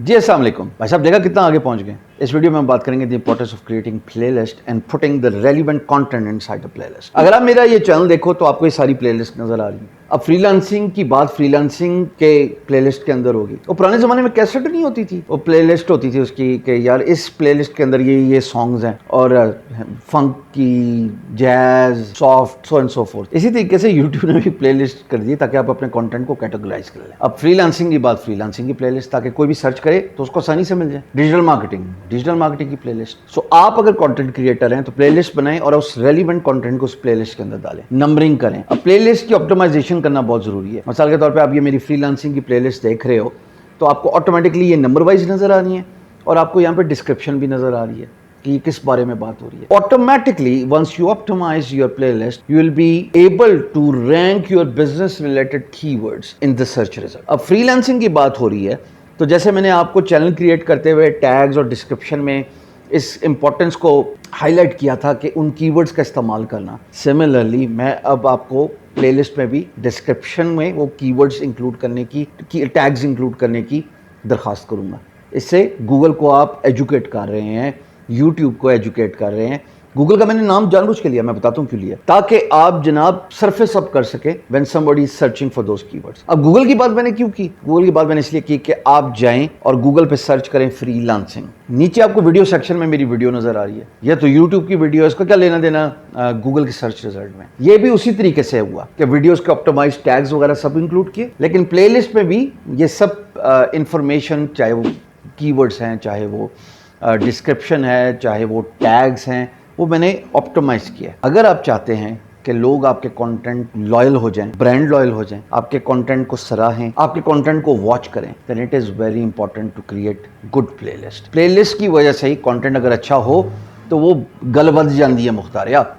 जी अस्सलाम वालेकुम भाई साहब, देखा कितना आगे पहुंच गए। इस वीडियो में हम बात करेंगे the importance of creating playlist and putting the relevant content inside the playlist. अगर आप मेरा ये चैनल देखो तो आपको ये सारी प्लेलिस्ट नजर आ रही है। अब फ्रीलांसिंग की बात फ्रीलांसिंग के प्लेलिस्ट के अंदर होगी। वो पुराने जमाने में कैसेट नहीं होती थी, वो प्लेलिस्ट होती थी उसकी कि यार इस प्लेलिस्ट के अंदर ये सॉन्ग्स हैं और funky, jazz, soft, so and so fourth. इसी तरीके से यूट्यूब ने भी प्लेलिस्ट कर दी ताकि आप अपने कंटेंट को कैटेगराइज कर लें। अब फ्रीलांसिंग की बात फ्रीलांसिंग की प्लेलिस्ट, ताकि कोई भी सर्च करे तो उसको आसानी से मिल जाए। डिजिटल मार्केटिंग की प्लेलिस्ट। सो आप अगर कंटेंट क्रिएटर हैं तो प्लेलिस्ट बनाएं और उस रेलिवेंट कंटेंट को उस प्लेलिस्ट के अंदर डालें, नंबरिंग करें। अब प्लेलिस्ट की ऑप्टिमाइजेशन करना बहुत जरूरी है। मिसाल के तौर पे आप ये मेरी फ्रीलांसिंग की प्लेलिस्ट देख रहे हो तो आपको ऑटोमेटिकली ये नंबर वाइज नजर आ रही है और आपको यहाँ पे डिस्क्रिप्शन भी नजर आ रही है कि किस बारे में बात हो रही है। Automatically once you optimise your playlist you will be able to rank your business related keywords in the search result. अब फ्रीलांसिंग की बात हो रही है तो जैसे मैंने आपको चैनल क्रिएट करते हुए टैग्स और डिस्क्रिप्शन में इस इंपॉर्टेंस को हाईलाइट किया था कि उन कीवर्ड्स का इस्तेमाल करना, सिमिलरली मैं अब आपको प्लेलिस्ट में भी डिस्क्रिप्शन में वो कीवर्ड्स इंक्लूड करने की, टैग्स इंक्लूड करने की दरख्वास्त करूँगा। इससे गूगल को आप एजुकेट कर रहे हैं, यूट्यूब को एजुकेट कर रहे हैं। गूगल का मैंने नाम जानबूझ के लिया, मैं बताता हूँ क्यों लिया, ताकि आप जनाब सरफेस अप कर सके when somebody is searching for those keywords. अब गूगल की बात मैंने क्यों की? गूगल की बात मैंने इसलिए की कि आप जाएं और गूगल पे सर्च करें फ्रीलांसिंग। नीचे आपको वीडियो सेक्शन में मेरी वीडियो नजर आ रही है, यह तो यूट्यूब की वीडियो है, इसका क्या लेना देना गूगल के सर्च रिजल्ट में। ये भी उसी तरीके से हुआ कि वीडियोस के ऑप्टिमाइज टैग्स वगैरह सब इंक्लूड किए, लेकिन प्लेलिस्ट में भी ये सब इंफॉर्मेशन, चाहे वो कीवर्ड्स हैं, चाहे वो डिस्क्रिप्शन है, चाहे वो टैग्स हैं, वो मैंने ऑप्टिमाइज किया। अगर आप चाहते हैं कि लोग आपके कंटेंट लॉयल हो जाएं, ब्रांड लॉयल हो जाएं, आपके कंटेंट को सराहें, आपके कंटेंट को वॉच करें, then it is very important to create good playlist. Playlist की वजह से ही कंटेंट अगर अच्छा हो तो वो गल बध जाती है मुख्तार यार।